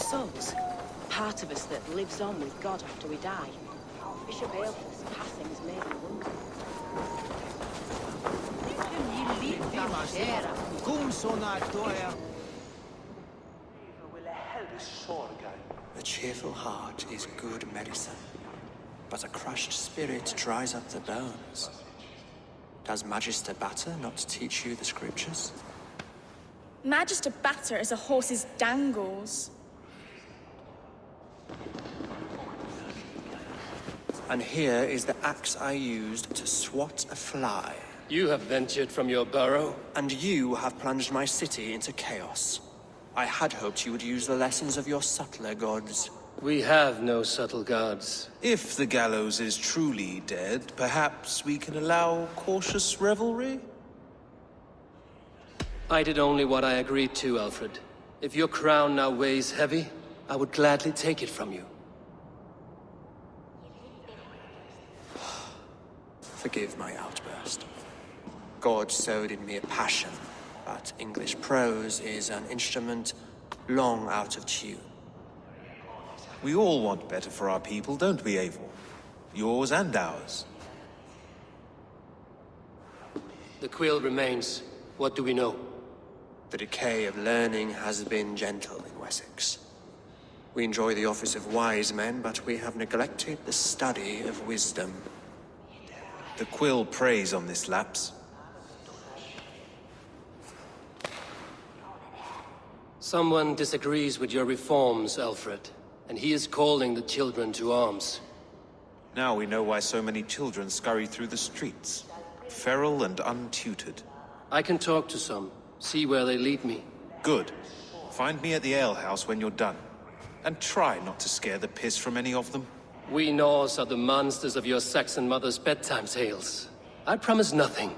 souls. Part of us that lives on with God after we die. Bishop Aelfir's passing has made me wonder. A cheerful heart is good medicine, but a crushed spirit dries up the bones. Does Magister Batter not teach you the scriptures? Magister Batter is a horse's dangles. And here is the axe I used to swat a fly. You have ventured from your burrow. And you have plunged my city into chaos. I had hoped you would use the lessons of your subtler gods. We have no subtle gods. If the gallows is truly dead, perhaps we can allow cautious revelry? I did only what I agreed to, Alfred. If your crown now weighs heavy, I would gladly take it from you. Forgive my outburst. God sowed in me a passion, but English prose is an instrument long out of tune. We all want better for our people, don't we, Eivor? Yours and ours. The Quill remains. What do we know? The decay of learning has been gentle in Wessex. We enjoy the office of wise men, but we have neglected the study of wisdom. The Quill preys on this lapse. Someone disagrees with your reforms, Alfred, and he is calling the children to arms. Now we know why so many children scurry through the streets, feral and untutored. I can talk to some, see where they lead me. Good. Find me at the alehouse when you're done. And try not to scare the piss from any of them. We Norse are the monsters of your Saxon mother's bedtime tales. I promise nothing.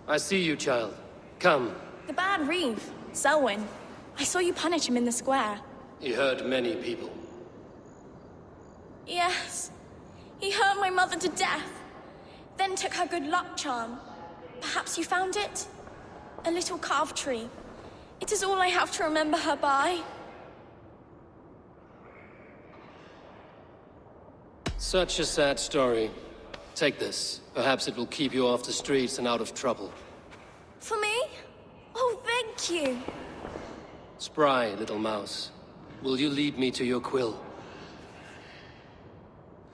I see you, child. Come. The bad Reeve, Selwyn. I saw you punish him in the square. He hurt many people. Yes. He hurt my mother to death. Then took her good luck charm. Perhaps you found it? A little carved tree. It is all I have to remember her by. Such a sad story. Take this. Perhaps it will keep you off the streets and out of trouble. For me? Oh, thank you. Spry, little mouse. Will you lead me to your Quill?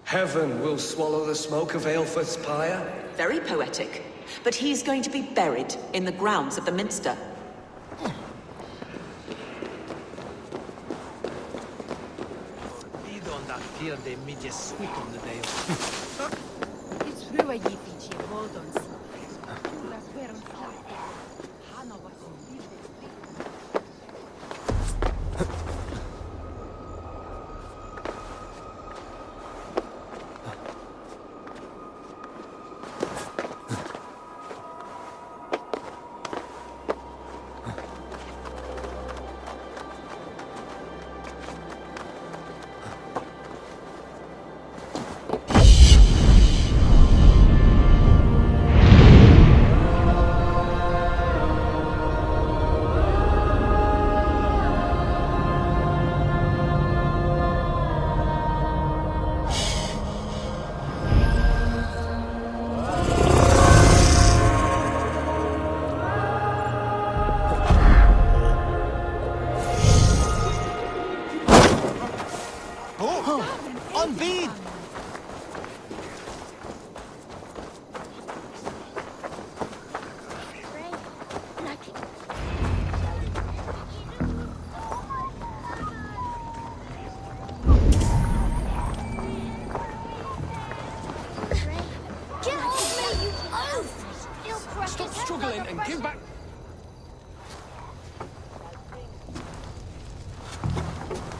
Heaven will swallow the smoke of Aelfir's pyre. Very poetic. But he's going to be buried in the grounds of the Minster.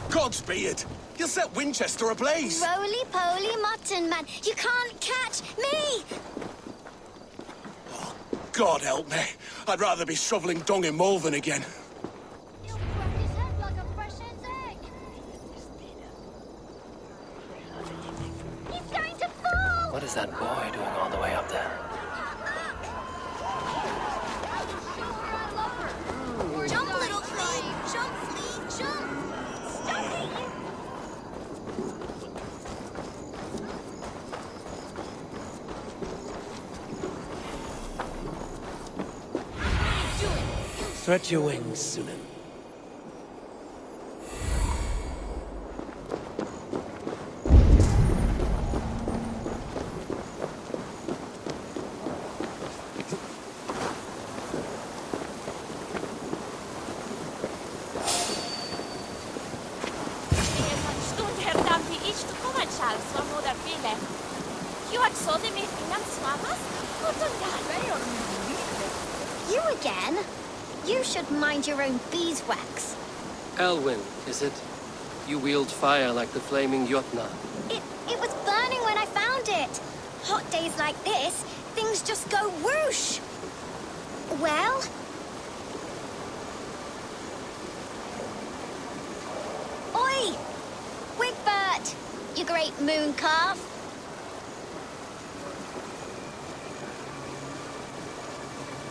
Godspeed! You'll set Winchester ablaze! Roly-poly mutton man, you can't catch me! Oh, God help me. I'd rather be shoveling dung in Malvern again. He'll crack his head like a fresh hen's egg. He's going to fall! What has is that boy doing all the way up there? Jump, little flea! Jump, flea! Jump! Stop it! Stretch your wings, Sunan. You again? You should mind your own beeswax. Elwyn, is it? You wield fire like the flaming Jotna. It was burning when I found it. Hot days like this, things just go whoosh. Well? Oi! Wigbert! You great moon calf.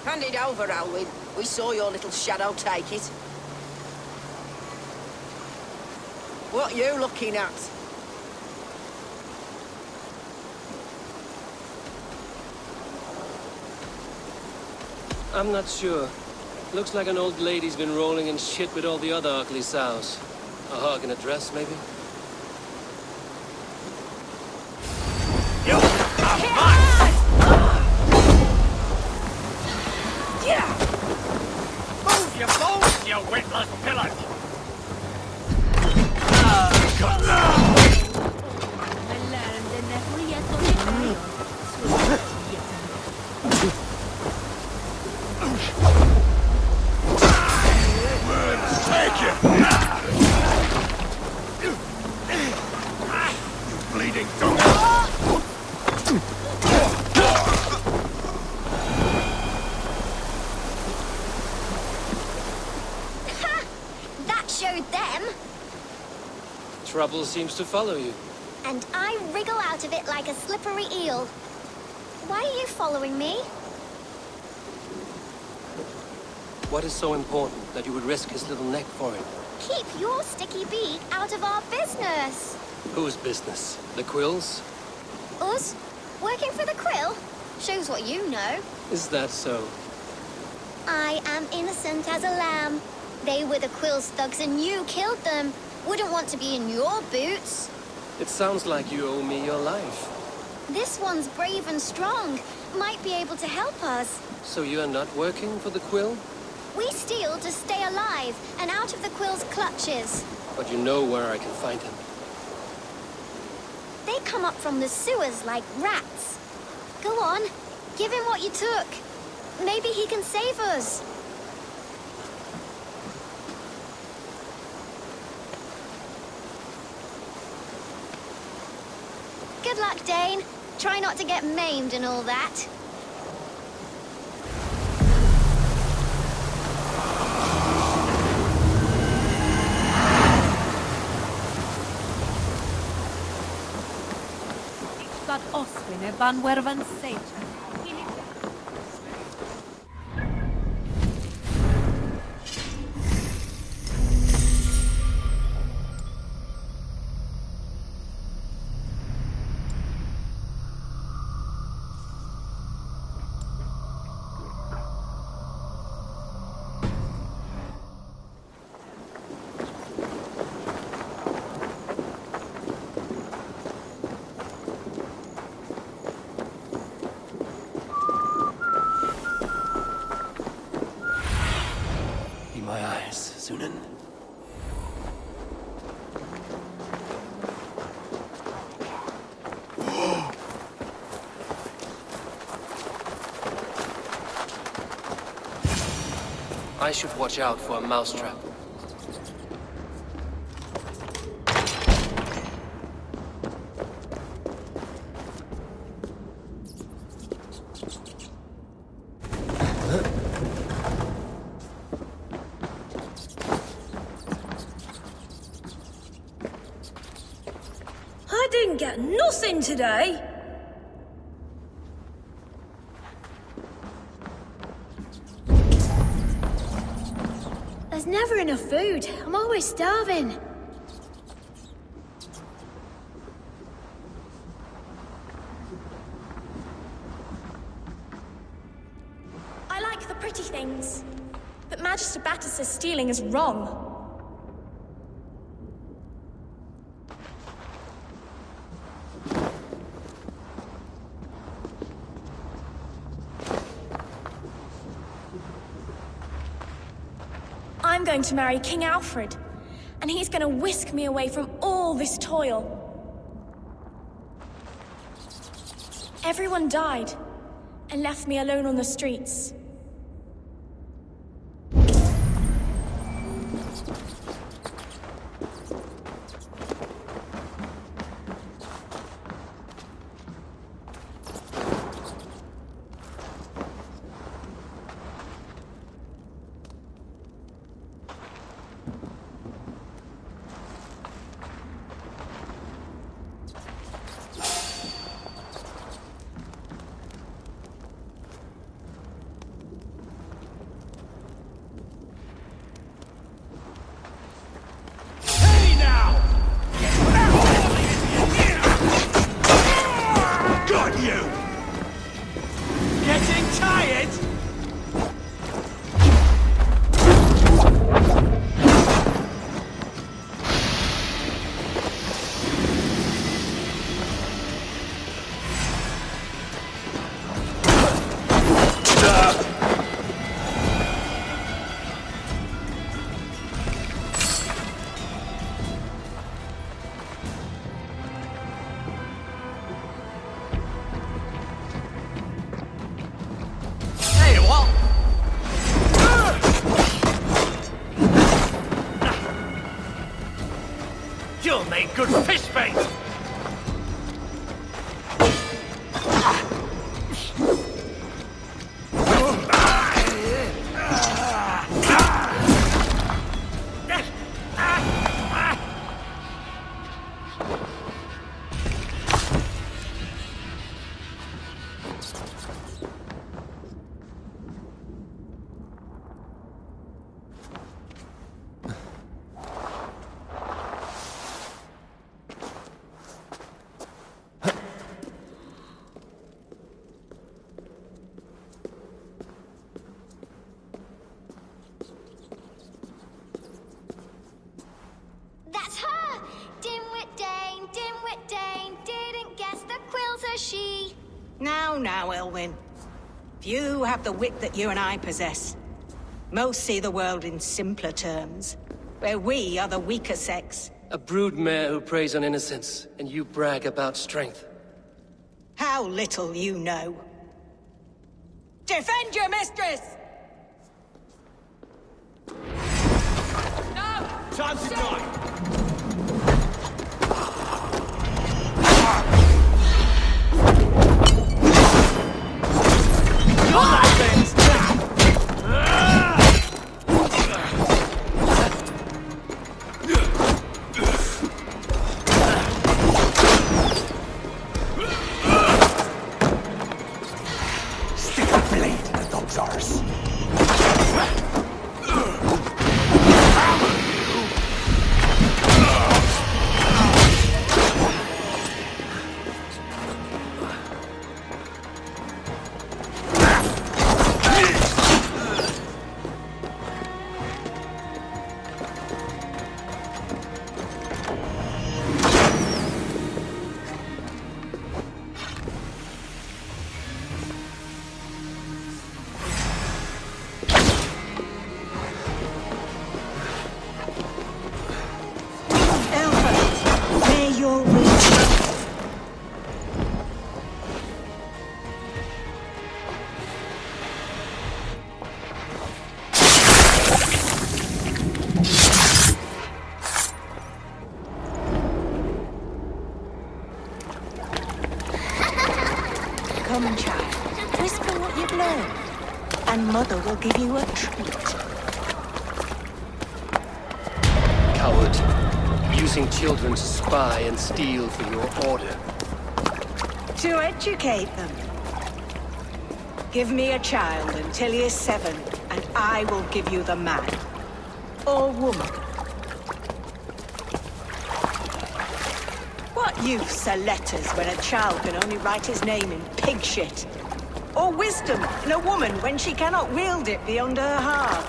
Hand it over, Alwyn. We saw your little shadow take it. What you looking at? I'm not sure. Looks like an old lady's been rolling in shit with all the other ugly sows. A hug and a dress, maybe? You are mine! Yeah! Move your bones, you witless pillage! Take it! You bleeding donkey! That showed them. Trouble seems to follow you. And I wriggle out of it like a slippery eel. Why are you following me? What is so important that you would risk his little neck for it? Keep your sticky beak out of our business. Whose business? The Quills? Us? Working for the Quill? Shows what you know. Is that so? I am innocent as a lamb. They were the Quill's thugs and you killed them. Wouldn't want to be in your boots. It sounds like you owe me your life. This one's brave and strong. Might be able to help us. So you are not working for the Quill? We steal to stay alive and out of the Quill's clutches. But you know where I can find him. They come up from the sewers like rats. Go on, give him what you took. Maybe he can save us. Good luck, Dane. Try not to get maimed and all that. That Oswin e van wervan sage. My eyes, Sunan. I should watch out for a mousetrap. I didn't get nothing today. There's never enough food. I'm always starving. I like the pretty things. But Magister Batter says stealing is wrong. I'm going to marry King Alfred, and he's going to whisk me away from all this toil. Everyone died, and left me alone on the streets. You'll make good fish bait! That's her! Dimwit Dane, didn't guess the Quill's a she. Now, Elwyn. Few have the wit that you and I possess. Most see the world in simpler terms, where we are the weaker sex. A broodmare who preys on innocence, and you brag about strength. How little you know. Defend your mistress! No! Time to die! Come, child. Whisper what you've learned, and Mother will give you a treat. Coward. Using children to spy and steal for your order. To educate them. Give me a child until he is 7, and I will give you the man. or woman? What use are letters when a child can only write his name in pig shit? Or wisdom in a woman when she cannot wield it beyond her heart?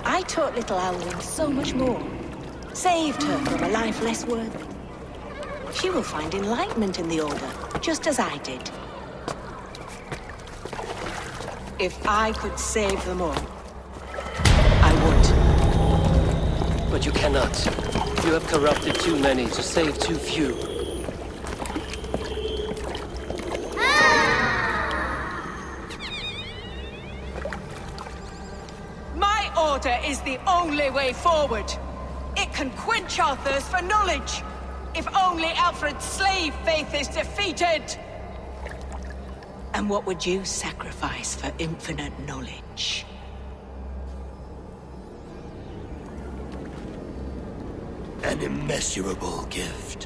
I taught little Alwyn so much more. Saved her from a life less worthy. She will find enlightenment in the Order, just as I did. If I could save them all, I would. But you cannot. You have corrupted too many to save too few. My Order is the only way forward. It can quench our thirst for knowledge. If only Alfred's slave faith is defeated! And what would you sacrifice for infinite knowledge? An immeasurable gift.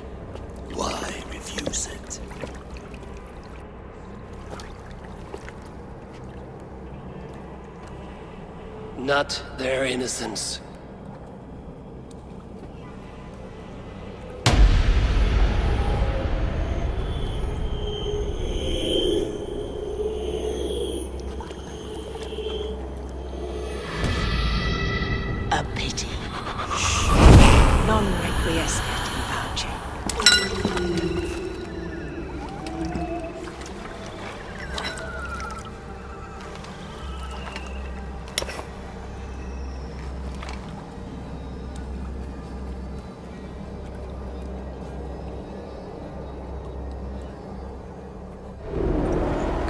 Why refuse it? Not their innocence. A pity. Non requiescat in pace.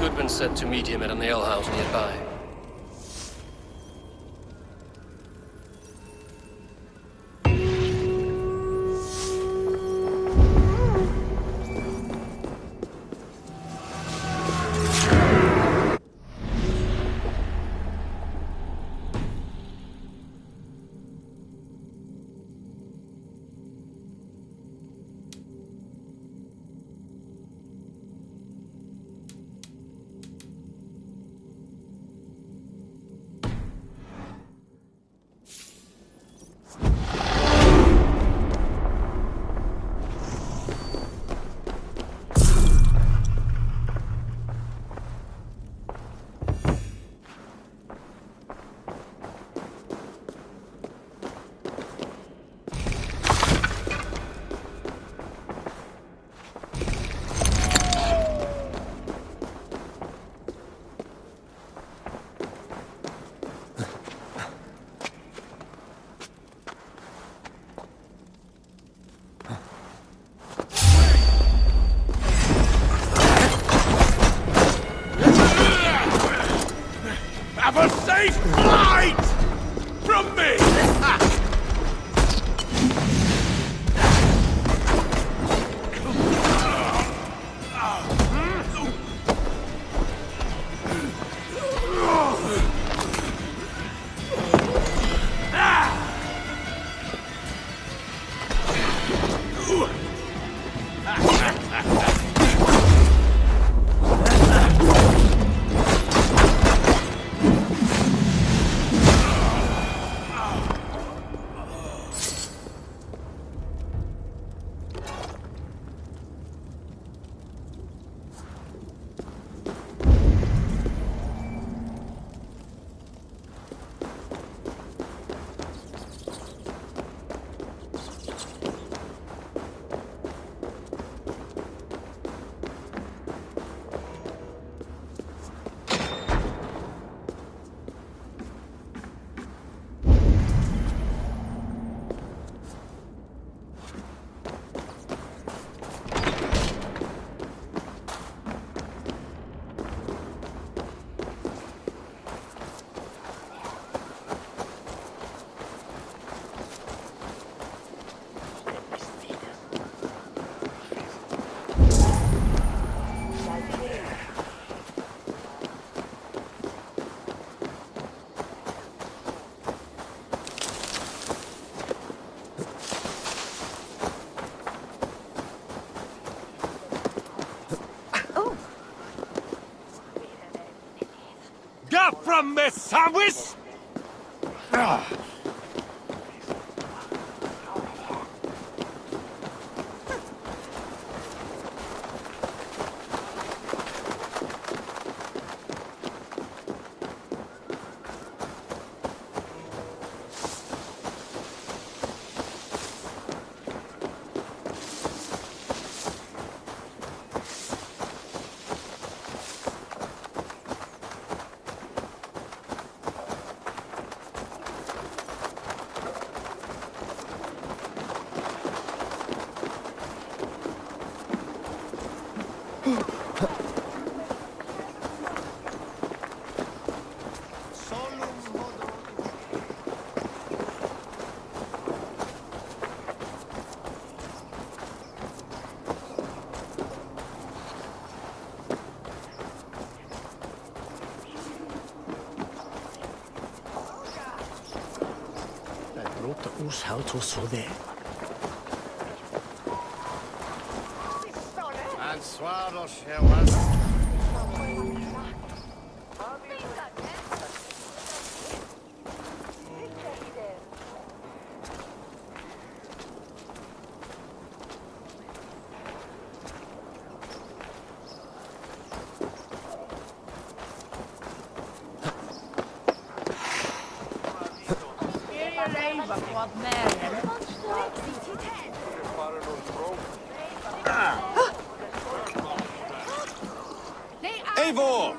Goodman said to meet him at an alehouse nearby. up from me, sandwich! Eivor!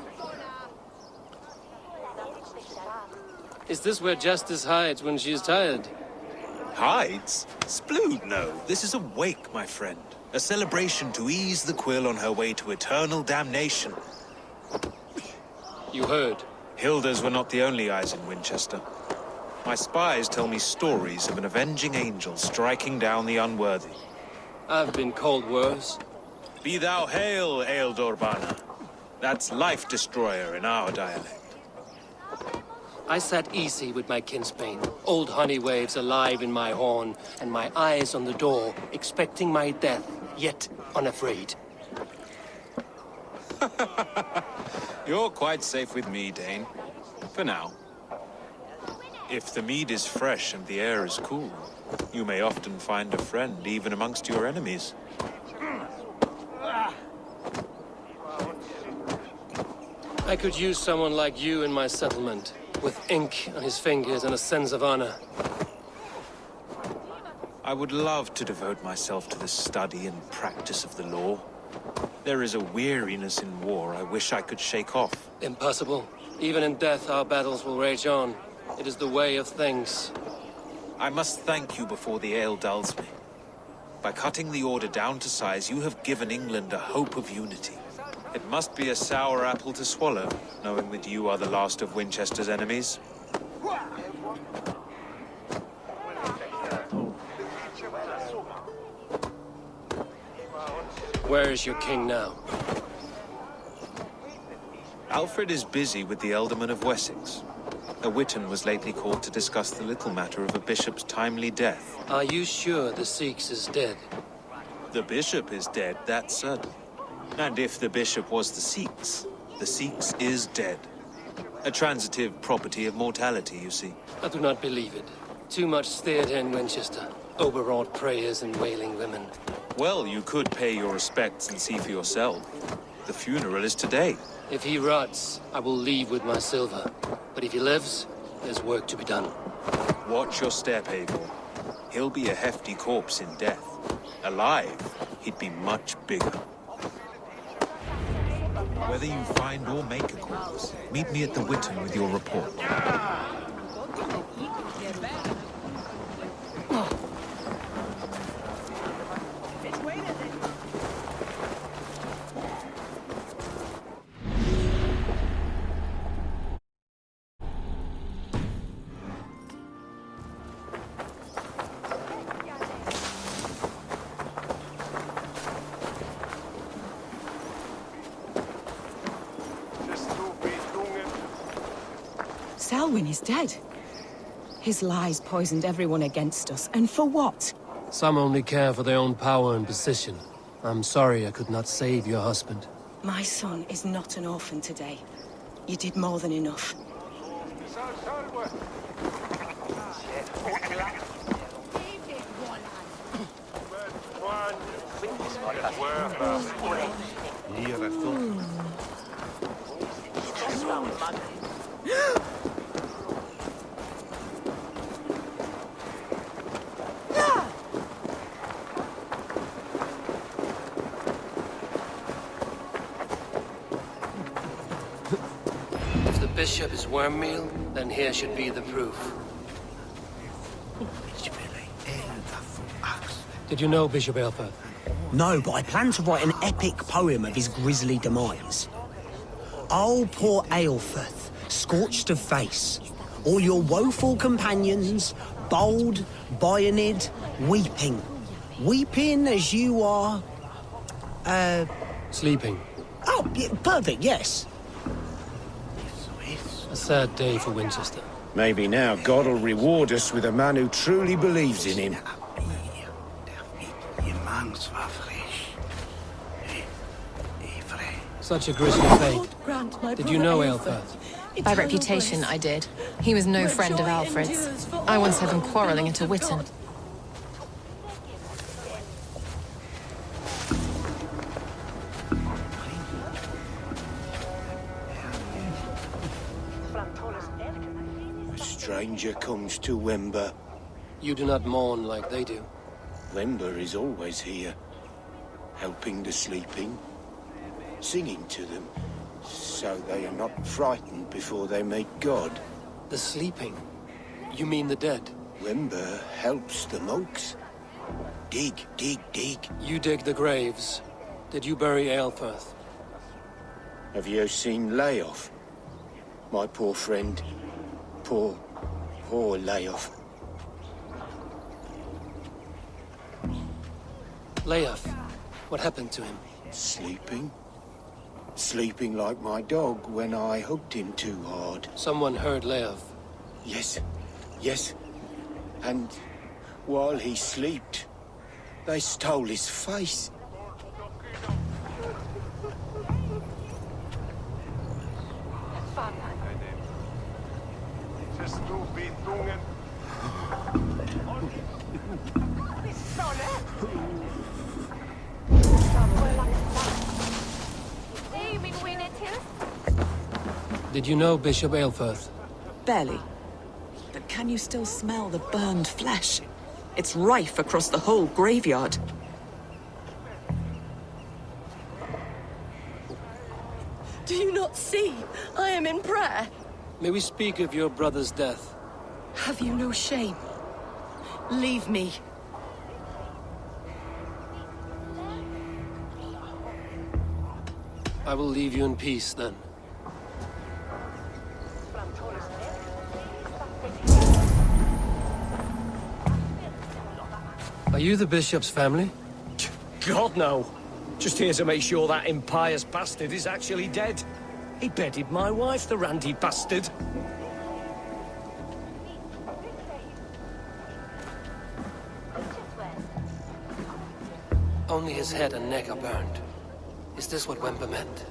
Is this where Justice hides when she's tired? Hides? Splood, no. This is a wake, my friend. A celebration to ease the Quill on her way to eternal damnation. You heard. Hilda's were not the only eyes in Winchester. My spies tell me stories of an avenging angel striking down the unworthy. I've been called worse. Be thou hail, Ealdor. That's Life Destroyer in our dialect. I sat easy with my kinsbane, old honey waves alive in my horn, and my eyes on the door, expecting my death, yet unafraid. You're quite safe with me, Dane. For now. If the mead is fresh and the air is cool, you may often find a friend even amongst your enemies. I could use someone like you in my settlement, with ink on his fingers and a sense of honor. I would love to devote myself to the study and practice of the law. There is a weariness in war I wish I could shake off. Impossible. Even in death, our battles will rage on. It is the way of things. I must thank you before the ale dulls me. By cutting the order down to size, you have given England a hope of unity. It must be a sour apple to swallow, knowing that you are the last of Winchester's enemies. Where is your king now? Alfred is busy with the Ealdorman of Wessex. A Witan was lately called to discuss the little matter of a bishop's timely death. Are you sure the Sikhs is dead? The bishop is dead, that's certain. And if the bishop was the Sikhs is dead. A transitive property of mortality, you see. I do not believe it. Too much theatre in Winchester. Overwrought prayers and wailing women. Well, you could pay your respects and see for yourself. The funeral is today. If he rots, I will leave with my silver. But if he lives, there's work to be done. Watch your step, Eivor. He'll be a hefty corpse in death. Alive, he'd be much bigger. Whether you find or make a corpse, meet me at the Witan with your report. Selwyn is dead. His lies poisoned everyone against us, and for what? Some only care for their own power and position. I'm sorry I could not save your husband. My son is not an orphan today. You did more than enough. If the bishop is worm meal, then here should be the proof. Did you know Bishop Aelfirth? No, but I plan to write an epic poem of his grisly demise. Oh, poor Aelfirth, scorched of face. All your woeful companions, bold, Bionid, weeping. Weeping as you are... Sleeping. Oh, yeah, perfect, yes. A sad day for Winchester. Maybe now God will reward us with a man who truly believes in him. Such a grisly fate. Did you know Aelfirth? By reputation, I did. He was no friend of Alfred's. I once had them quarrelling at a Witten. A stranger comes to Wember. You do not mourn like they do. Wember is always here, helping the sleeping, singing to them, so they are not frightened before they meet God. The sleeping? You mean the dead? Wember helps the monks. Dig, dig, dig. You dig the graves. Did you bury Aelfirth? Have you seen Layoff? My poor friend. Poor Layoff. Layoff. What happened to him? Sleeping. Sleeping like my dog when I hugged him too hard. Someone heard Layoff. Yes. Yes. And while he slept, they stole his face. Did you know Bishop Aelfirth? Barely. But can you still smell the burned flesh? It's rife across the whole graveyard. Do you not see? I am in prayer. May we speak of your brother's death? Have you no shame? Leave me. I will leave you in peace, then. Are you the bishop's family? God, no. Just here to make sure that impious bastard is actually dead. He bedded my wife, the randy bastard. Only his head and neck are burned. Is this what Wember meant?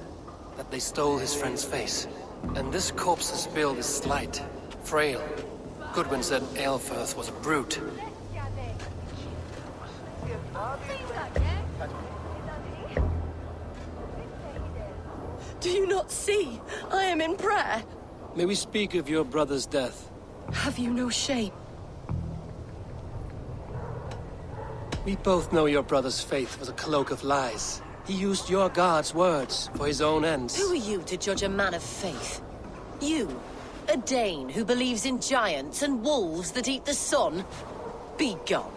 That they stole his friend's face? And this corpse's build is slight, frail. Goodwin said Aelfirth was a brute. Do you not see? I am in prayer. May we speak of your brother's death? Have you no shame? We both know your brother's faith was a cloak of lies. He used your God's words for his own ends. Who are you to judge a man of faith? You, a Dane who believes in giants and wolves that eat the sun? Be gone.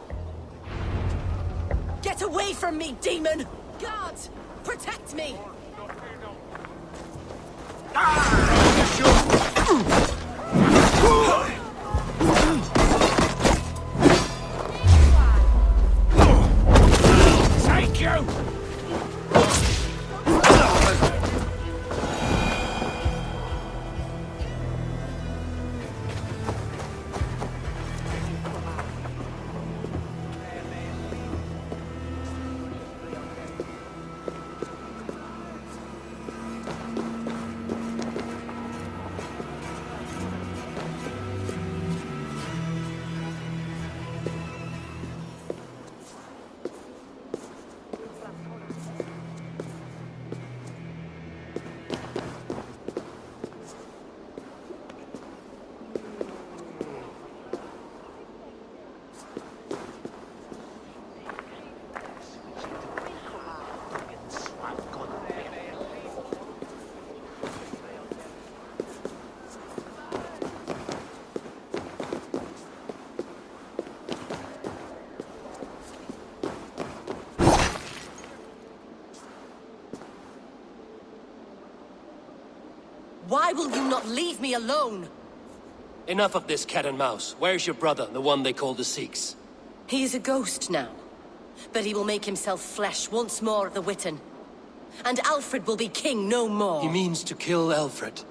Get away from me, demon! Guards, protect me! Take you! Why will you not leave me alone? Enough of this cat and mouse. Where's your brother, the one they call the Sikhs? He is a ghost now. But he will make himself flesh once more at the Witten. And Alfred will be king no more. He means to kill Alfred.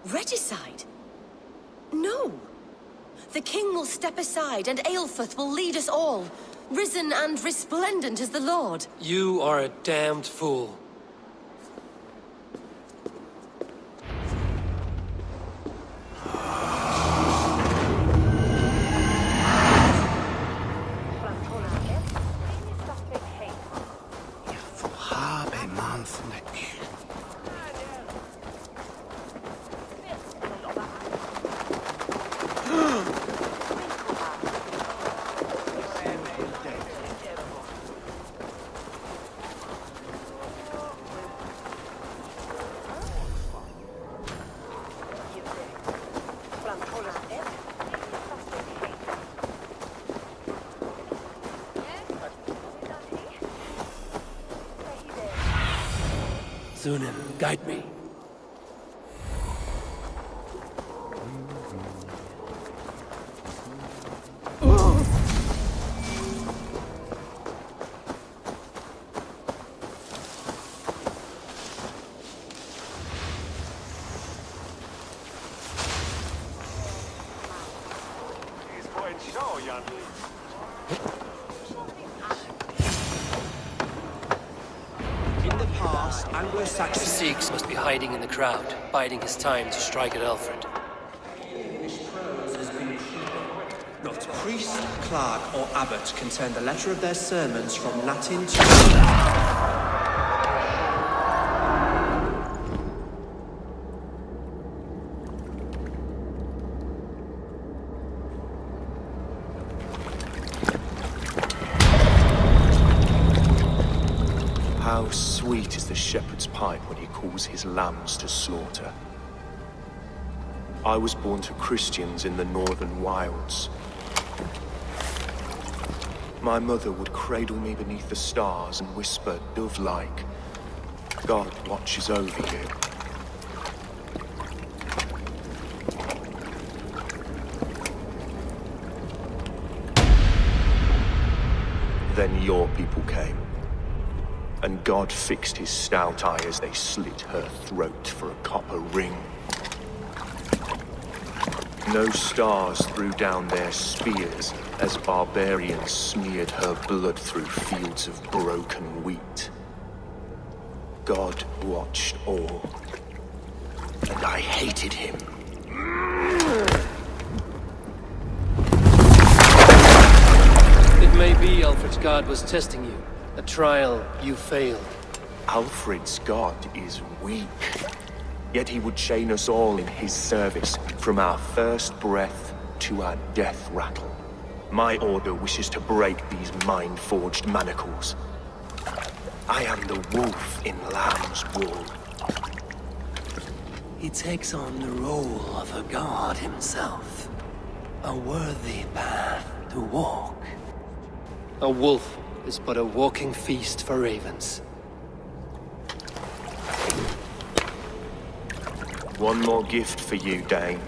Regicide? No. The king will step aside and Aelfirth will lead us all, risen and resplendent as the Lord. You are a damned fool. Zunin, guide me. The Sikhs must be hiding in the crowd, biding his time to strike at Alfred. Not priest, clerk, or abbot can turn the letter of their sermons from Latin to... How sweet is the shepherd's pipe when he calls his lambs to slaughter. I was born to Christians in the northern wilds. My mother would cradle me beneath the stars and whisper, dove-like, God watches over you. Then your people came. And God fixed his stout eye as they slit her throat for a copper ring. No stars threw down their spears as barbarians smeared her blood through fields of broken wheat. God watched all, and I hated him. It may be Alfred's God was testing you. A trial you failed. Alfred's God is weak. Yet he would chain us all in his service, from our first breath to our death rattle. My order wishes to break these mind-forged manacles. I am the wolf in lamb's wool. He takes on the role of a god himself. A worthy path to walk. A wolf is but a walking feast for ravens. One more gift for you, Dane.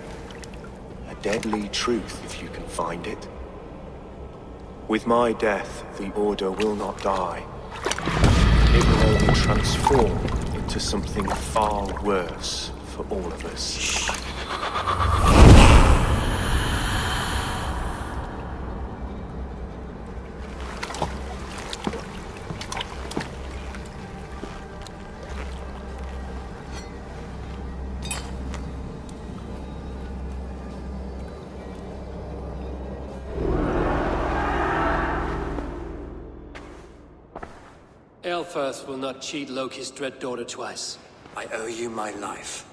A deadly truth, if you can find it. With my death, the Order will not die. It will only transform into something far worse for all of us. Aelfirth will not cheat Loki's dread daughter twice. I owe you my life.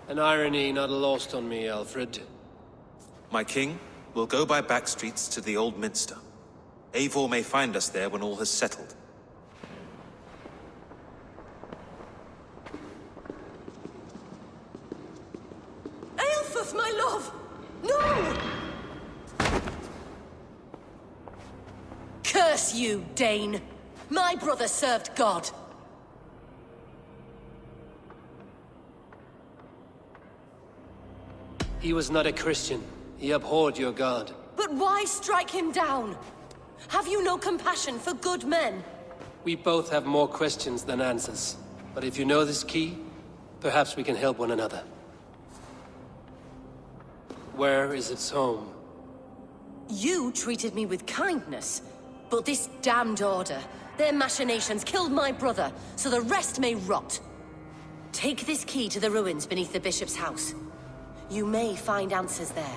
An irony not lost on me, Alfred. My king, we'll go by back streets to the Old Minster. Eivor may find us there when all has settled. Aelfirth, my love! No! Curse you, Dane! My brother served God. He was not a Christian. He abhorred your god. But why strike him down? Have you no compassion for good men? We both have more questions than answers. But if you know this key, perhaps we can help one another. Where is its home? You treated me with kindness, but this damned order, their machinations killed my brother, so the rest may rot. Take this key to the ruins beneath the bishop's house. You may find answers there.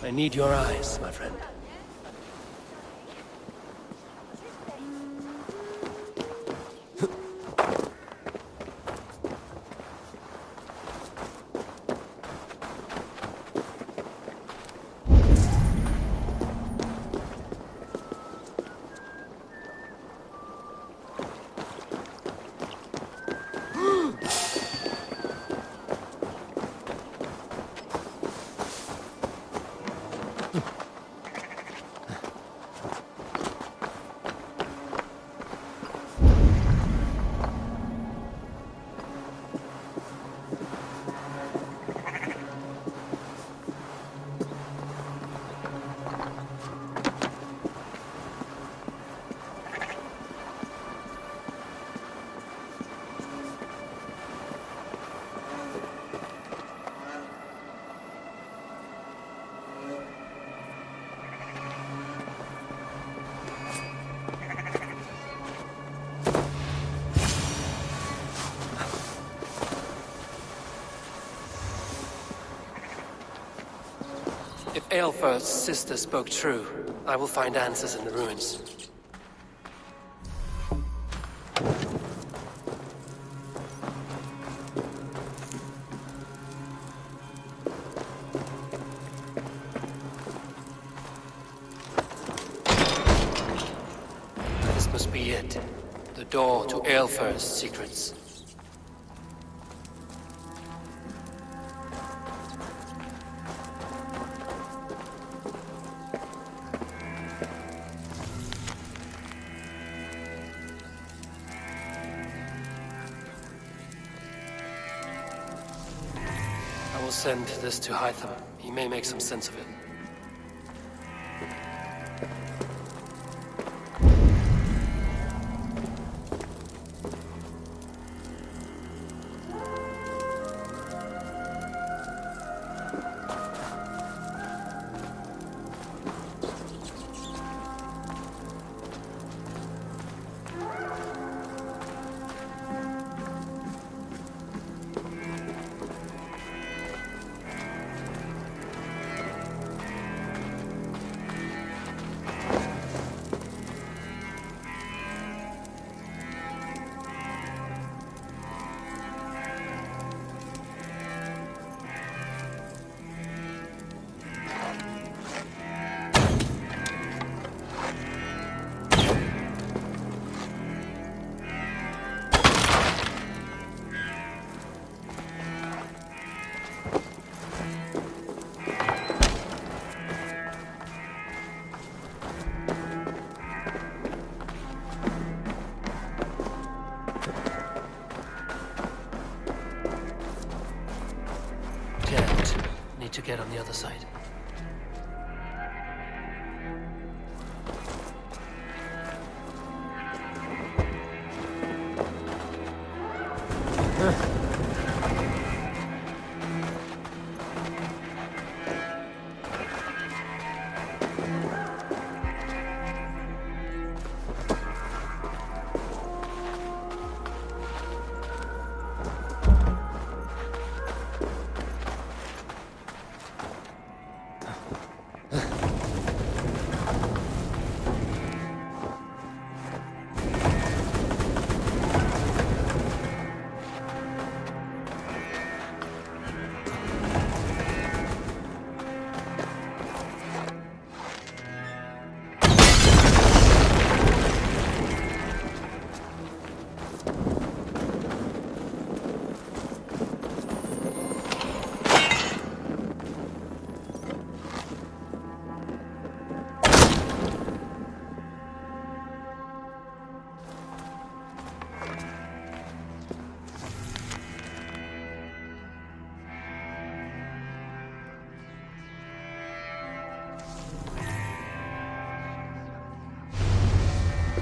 I need your eyes, my friend. If Aelfirth's sister spoke true, I will find answers in the ruins. This must be it. The door to Aelfirth's secrets. I will send this to Hytham. He may make some sense of it. To get on the other side.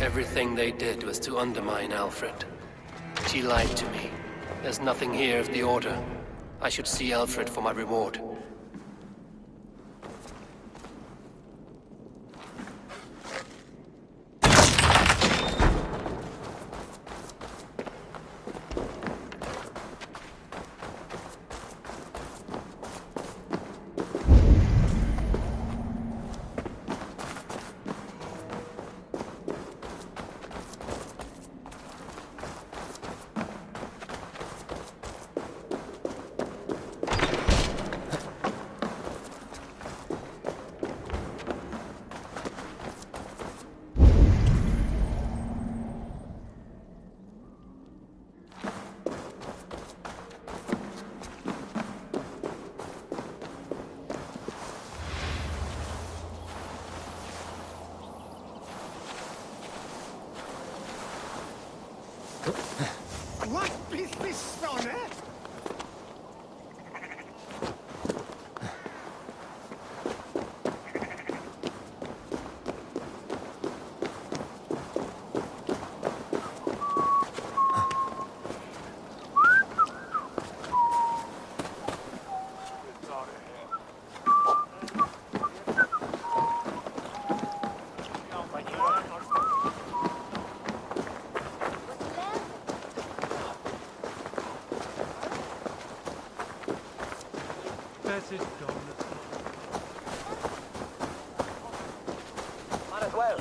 Everything they did was to undermine Alfred. She lied to me. There's nothing here of the Order. I should see Alfred for my reward. What is this, son, eh? Might as well.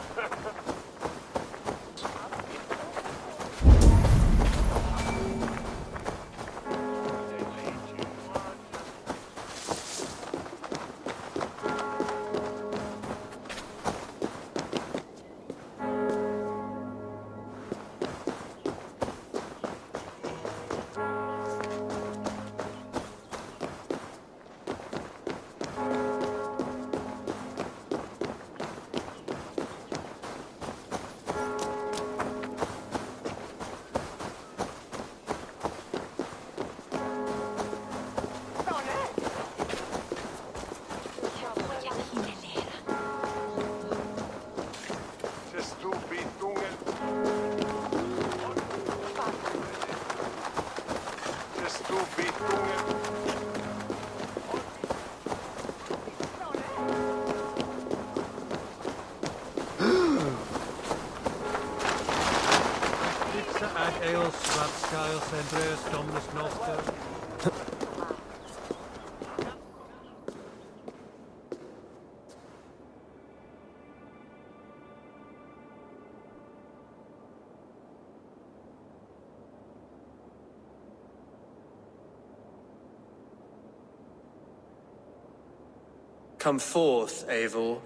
Come forth, Eivor.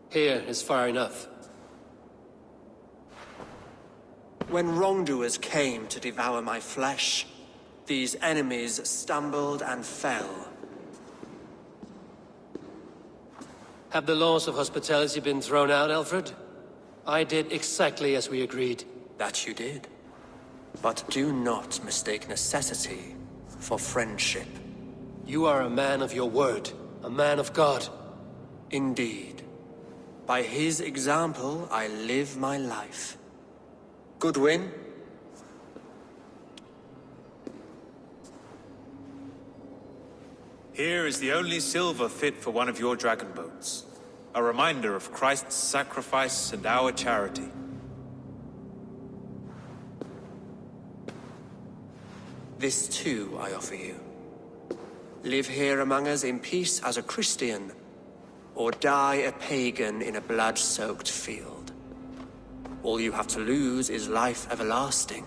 Here is far enough. When wrongdoers came to devour my flesh, these enemies stumbled and fell. Have the laws of hospitality been thrown out, Alfred? I did exactly as we agreed. That you did. But do not mistake necessity for friendship. You are a man of your word, a man of God. Indeed. By his example, I live my life. Goodwin? Here is the only silver fit for one of your dragon boats. A reminder of Christ's sacrifice and our charity. This too I offer you. Live here among us in peace as a Christian, or die a pagan in a blood-soaked field. All you have to lose is life everlasting.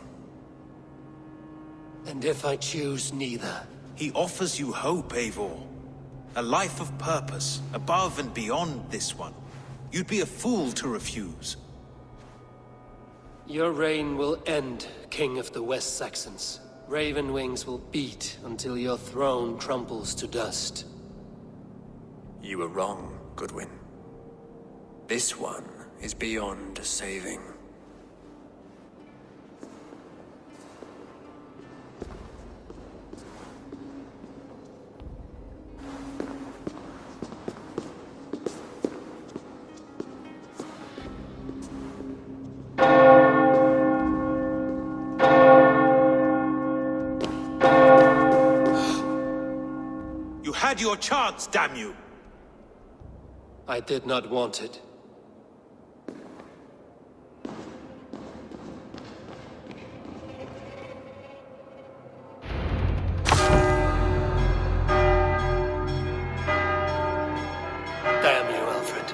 And if I choose neither? He offers you hope, Eivor. A life of purpose, above and beyond this one. You'd be a fool to refuse. Your reign will end, King of the West Saxons. Raven wings will beat until your throne crumbles to dust. You were wrong, Goodwin. This one is beyond saving. You had your chance, damn you! I did not want it. Damn you, Alfred.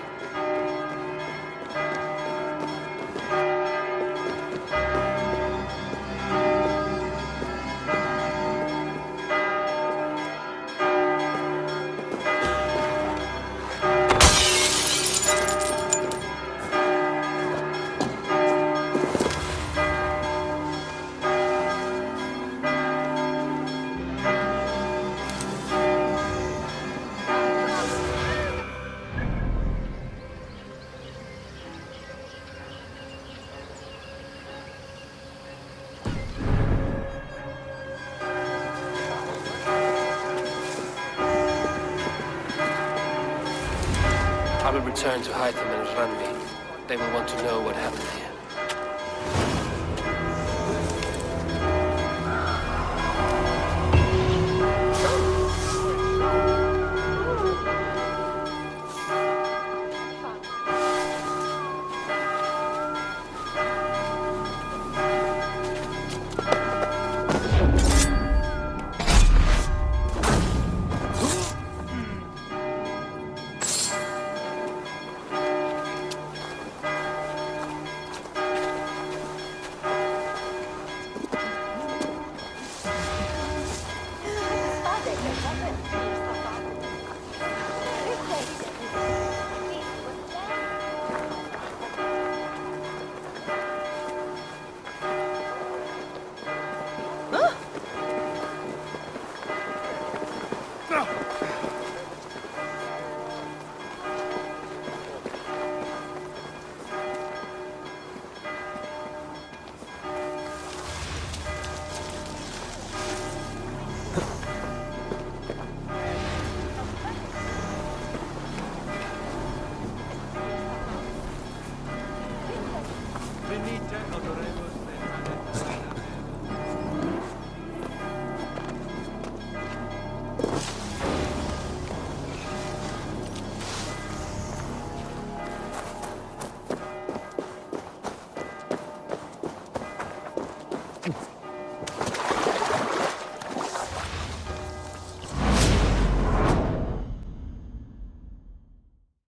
will return to Hytham and Ranmi. They will want to know what happened here.